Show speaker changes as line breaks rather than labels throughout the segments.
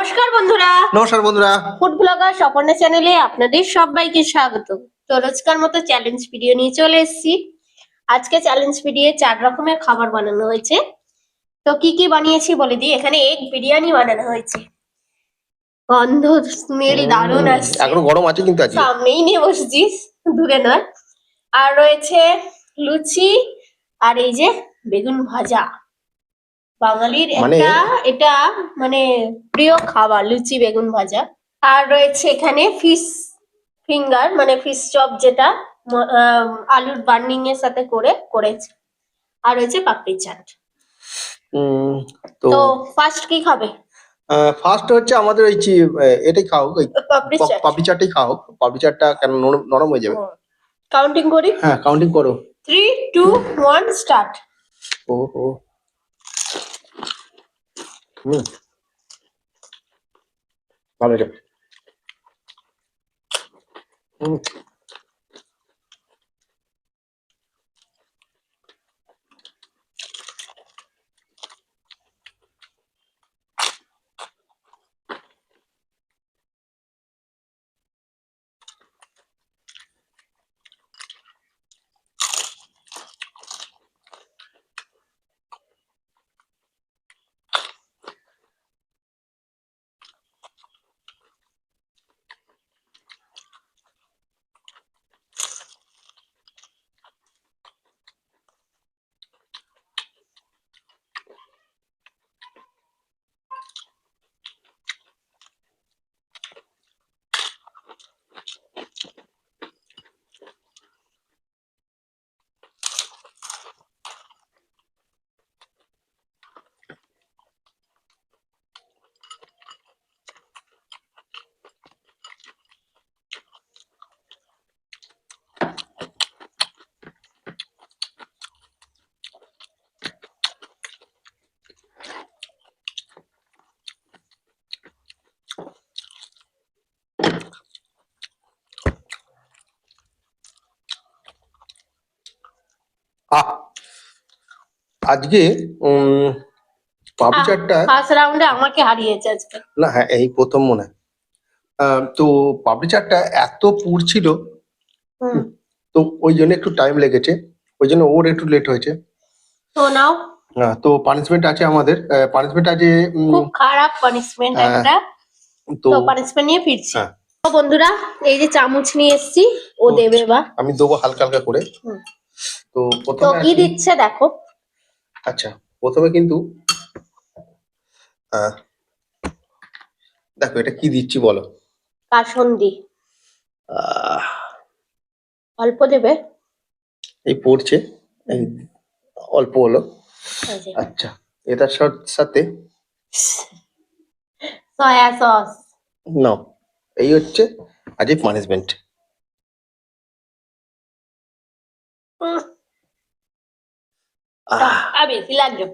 নমস্কার বন্ধুরা,
নমস্কার বন্ধুরা,
ফুড ব্লগার স্বপর্ণা চ্যানেলে আপনাদের সবাইকে স্বাগত। তো রোজকার মতো চ্যালেঞ্জ ভিডিও নিয়ে চলে এসেছি। আজকে চ্যালেঞ্জ ভিডিও 4 রকমের খাবার বানানো হয়েছে। তো কি কি বানিয়েছি বলে দিই। এখানে এগ বিরিয়ানি বানানো হয়েছে, গন্ধ স্মেল দারুণ আসছে।
এখনো গরম আছে কিন্তু আজকে।
সামনেই নিয়ে বসেছিস, দূরে নয়। আর রয়েছে লুচি, আর এই যে বেগুন ভাজা। বাঙালির এটা মানে প্রিয় খাবার, লুচি বেগুন ভাজা। আর রয়েছে এখানে ফিশ ফিঙ্গার, মানে ফিশ চপ, যেটা আলুর বার্নিং এর সাথে করেছে। আর রয়েছে পাপড়ি চাট। তো ফার্স্ট কি খাবে?
ফার্স্ট হচ্ছে আমাদের ওই এটাই খাও, ওই পাপড়ি চাটই খাও। পাপড়ি চাটটা কেন নরম হয়ে যাবে।
কাউন্টিং করি।
হ্যাঁ, কাউন্টিং করো।
3 2 1 স্টার্ট।
ওহো, ভালো এটা। আজকে পাপড়ি চাটটা
ফার্স্ট রাউন্ডে আমাকে হারিয়েছে আজকে।
না, হ্যাঁ, এই প্রথম মনে হয়। তো পাপড়ি চাটটা এত পুড়ছিল, তো ওই জন্য একটু টাইম লেগেছে, ওই জন্য ওর একটু লেট হয়েছে।
তো নাও,
তো পানিশমেন্ট আছে আমাদের। পানিশমেন্ট আছে,
খুব খারাপ পানিশমেন্ট একটা। তো পানিশমেন্ট নিয়ে ফিরছি। তো বন্ধুরা, এই যে চামচ নিয়ে এসেছি, ও দেবে বা
আমি দেবো হালকা হালকা করে। তো
তো কি দিচ্ছে দেখো।
আচ্ছা, প্রথমে কিন্তু দেখো এটা কি দিচ্ছি বলো।
কাসুন্দি অল্প দেবে,
এই পড়ছে, এই অল্প হলো। আচ্ছা, এটার সাথে
সয়া সস
নাও। এই হচ্ছে আজকে পানিশমেন্ট।
বেশি লাগবে।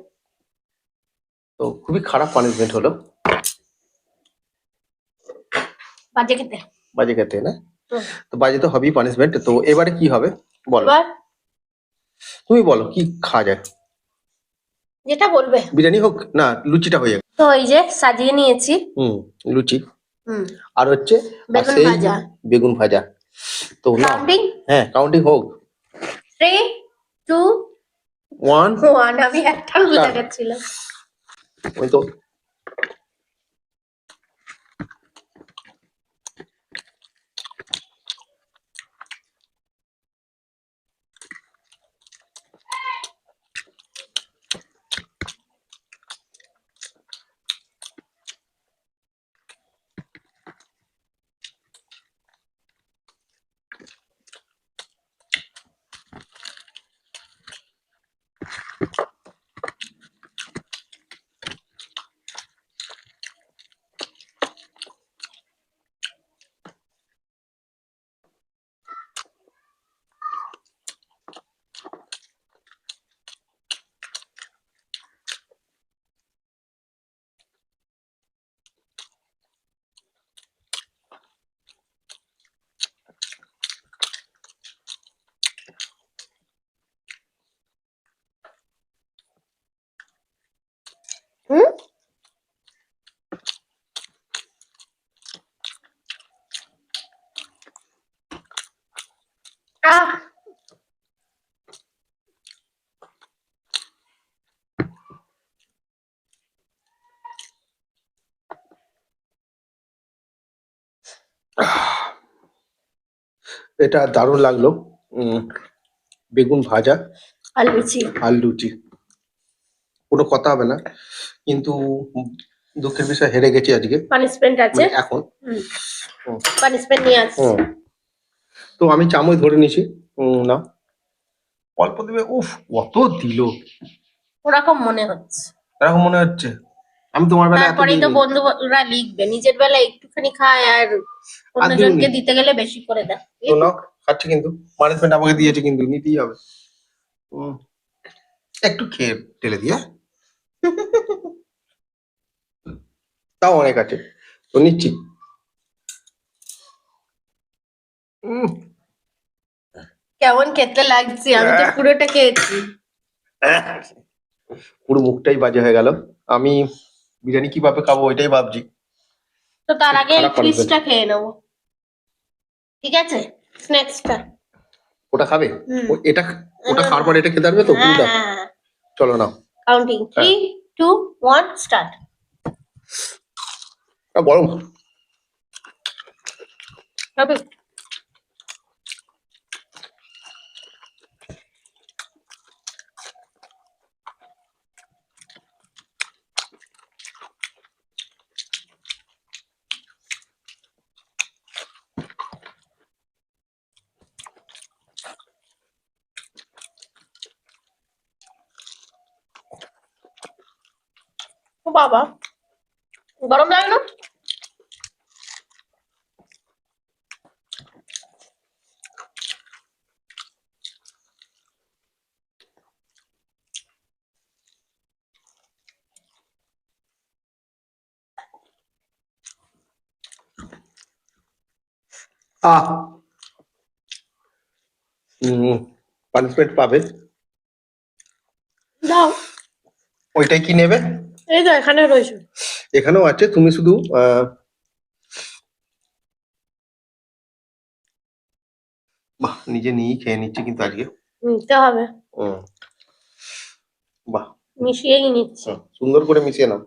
তো খুবই খারাপ পানিশমেন্ট হলো।
বাজে খেতে,
বাজে খেতে না? তো বাজে তো হবেই পানিশমেন্ট। তো এবারে কি হবে বলো, তুমি বলো কি খাওয়া যায়,
যেটা বলবে।
বিরিয়ানি হোক না লুচিটা হয়ে যাবে।
তো এই যে সাজিয়ে নিয়েছি,
লুচি, আর হচ্ছে
বেগুন ভাজা।
বেগুন ভাজা। তো
কাউন্টিং,
হ্যাঁ, কাউন্টিং হোক।
3 2 1। আমি একটা বুঝে গেছিলাম।
ওই তো
আহ
এটা দারুণ লাগলো। বেগুন ভাজা
আর লুচি।
আর লুচি, কোনো কথা হবে না। কিন্তু দুঃখের বিষয় হেরে গেছি আজকে,
পানিশমেন্ট আছে,
মানে এখন। হুম,
পানিশমেন্ট নিয়ে আসছি।
হুম। তো আমি চামচ ধরে নিছি। না, অল্প দেবে। উফ, কত দিল!
ওরকম মনে হচ্ছে।
এরকম মনে হচ্ছে। আমি তোমার বেলা এত
তারপরেই তো
দিইনি।
বন্ধুরা লিখবে, নিজের বেলা একটুখানি খায় আর
আর দিইনি
অন্যজনকে দিতে গেলে বেশি করে দেয়।
তো নাও, খাচ্ছি কিন্তু পানিশমেন্ট আমাকে দিয়েছে, কিন্তু নিতেই হবে। হুম, একটু খেয়ে ঢেলে দিয়ে, তাও অনেক আছে, তো নিচ্ছি। উম,
কেমন খেতে লাগছে? আমি তো পুরোটা খেয়েছি।
পুরো মুখটাই বাজে হয়ে গেল। আমি বিরিয়ানি কিভাবে খাবো ওইটাই ভাবছি।
তো তার
খুব
আগে এই
খারাপ পানিশমেন্ট।
ফিশটা খেয়ে নেবো, ঠিক আছে? স্ন্যাক্সটা।
ওটা খাবে?
হুম।
এটা, ওটা খাওয়ার পর এটা খেতে পারবে তো পুরোটা?
হ্যাঁ,
চলো নাও।
কাউন্টিং
হ্যাঁ,
3 2 1 স্টার্ট।
গরম।
হবে। ও বাবা, গরম লাগে না?
আহ, পানিশমেন্ট পাবে।
দাও।
ওইটাই কি নেবে?
এই তো এখানে রয়েছে।
এখানেও আছে, তুমি শুধু বাহ, নিজে নিয়েই খেয়ে নিচ্ছে কিন্তু আজকে।
নিতে হবে,
হুম, বাহ,
মিশিয়েই নিচ্ছি।
সুন্দর করে মিশিয়ে নাও।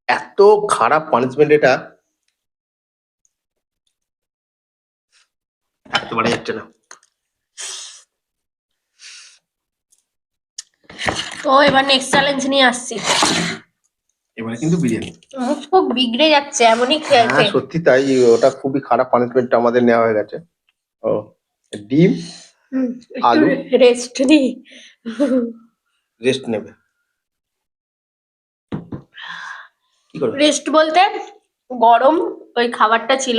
এত খারাপ পানিশমেন্ট এটা, থাকতে পারা যাচ্ছে না।
তো এবার নেক্সট চ্যালেঞ্জ নিয়ে আসছি।
এবারে কিন্তু বিরিয়ানি।
মুখ খুব বিগড়ে যাচ্ছে এমনই
হ্যাঁ,
খেয়েছে।
সত্যি তাই। ওটা খুবই খারাপ পানিশমেন্ট আমাদের নেওয়া হয়ে গেছে। ও, ডিম,
একটু
আলু,
রেস্ট নিই।
রেস্ট নেবে। কি করবে?
রেস্ট বলতে গরম ওই খাবারটা ছিল,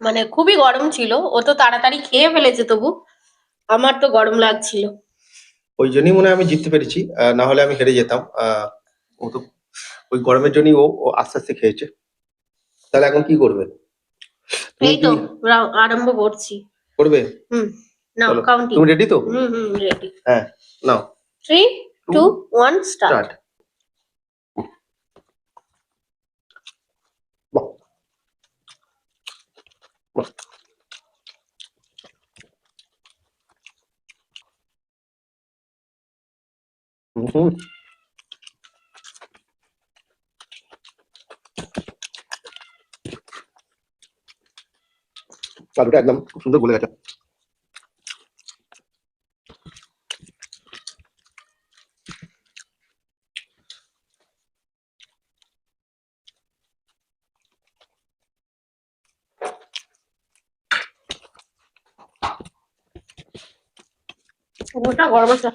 মানে খুবই গরম ছিল। ও তো তাড়াতাড়ি খেয়ে ফেলেছে, তবু আমার তো গরম লাগছিল।
ওই জন্যই মনে হয় আমি জিততে পেরেছি, না হলে আমি হেরে যেতাম। ও তো ওই গরমের জন্যই ও আস্তে আস্তে খেয়েছে। তাহলে এখন কি করবে? তুমি
এই
কি
তো আরম্ভ করছি।
করবে?
নাও
চলো,
কাউন্টিং।
তুমি রেডি তো?
রেডি।
হ্যাঁ, নাও।
3
টু
2 1 স্টার্ট।
স্টার্ট। বাহ, বাহ। হুম, আলুটা একদম খুব সুন্দর গলে গেছে।
ওটা গরম আছে।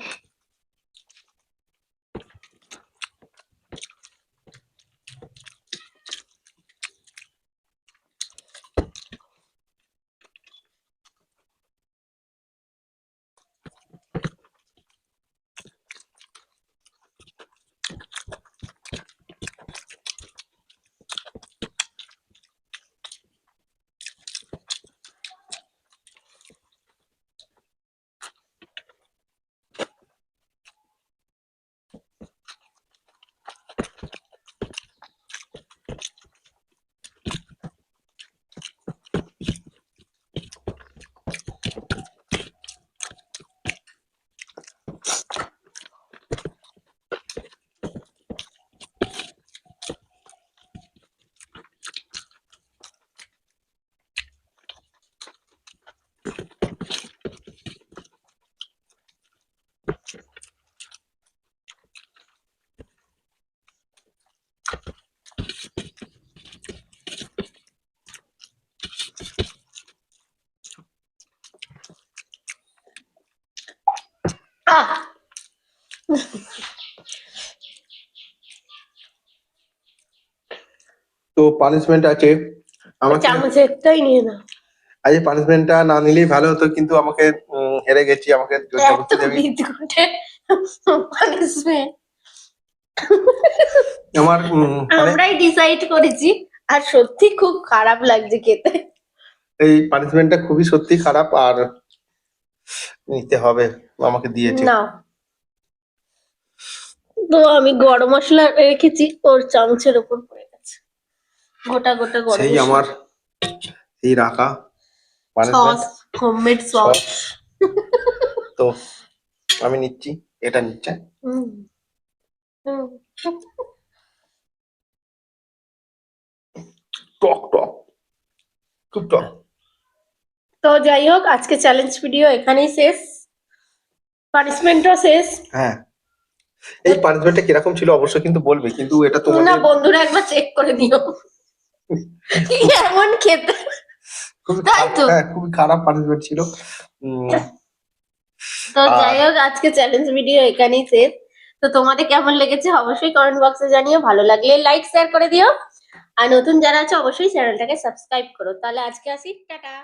আহ,
তো পানিশমেন্ট আছে আমাকে,
চামচ একটাই নিয়ে নাও।
আজ পানিশমেন্টটা না নিলেই ভালো হতো, কিন্তু আমাকে হেরে গেছি, আমাকে জোর
এত
জবরদস্তি দেবে।
বিদঘুটে punishment।
আমার মানে
আমরাই ডিসাইড করেছি, আর সত্যি খুব খারাপ লাগছে খেতে।
এই পানিশমেন্টটা খুবই সত্যি খারাপ, আর নিতে হবে, আমাকে দিয়েছে।
না, তো আমি গরম মশলা রেখেছি, ওর চামচের উপর পড়ে গেছে গোটা গোটা গরম
সেই
মশলা।
আমার এই রাখা
sauce,
punishment
homemade sauce.
Sauce, তো আমি নিচ্ছি, এটা নিচ্ছে।
হুম, হুম।
টক টক, খুব টক।
তো যাই হোক, আজকে চ্যালেঞ্জ ভিডিও এখানেই শেষ, পানিশমেন্টও শেষ।
হ্যাঁ, এই পানিশমেন্টটা কিরকম ছিল অবশ্যই কিন্তু বলবে, কিন্তু এটা
না
তোমাদের
বন্ধুরা, একবার চেক করে দিও কেমন খেতে,
খুবই
তাই তো।
হ্যাঁ, খুবই খারাপ পানিশমেন্ট ছিল। উম,
তো যাই
আর
হোক, আজকে চ্যালেঞ্জ ভিডিও এখানেই শেষ। তো তোমাদের কেমন লেগেছে অবশ্যই কমেন্ট বক্সে জানিও, ভালো লাগলে লাইক শেয়ার করে দিও, আর নতুন যারা আছে অবশ্যই চ্যানেলটাকে সাবস্ক্রাইব করো। তাহলে আজকে আসি, টাটা।